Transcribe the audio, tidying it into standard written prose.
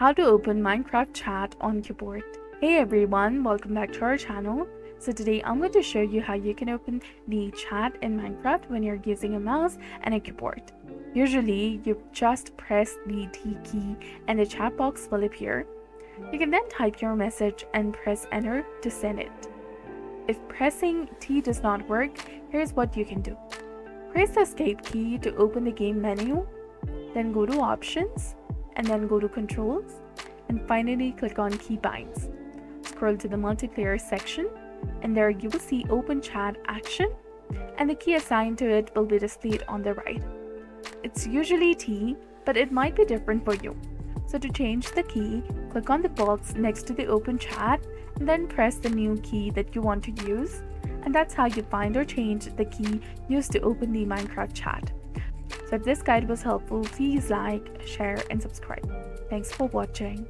How to open Minecraft chat on keyboard. Hey everyone, welcome back to our channel. So today I'm going to show you how you can open the chat in Minecraft when you're using a mouse and a keyboard. Usually you just press the T key and the chat box will appear. You can then type your message and press enter to send it. If pressing T does not work, here's what you can do. Press the escape key to open the game menu, then go to options, and then go to controls, and finally click on keybinds. Scroll to the multiplayer section, and there you will see open chat action, and the key assigned to it will be displayed on the right. It's usually T, but it might be different for you. So to change the key, click on the box next to the open chat, and then press the new key that you want to use, and that's how you find or change the key used to open the Minecraft chat. So if this guide was helpful, please like, share, and subscribe. Thanks for watching.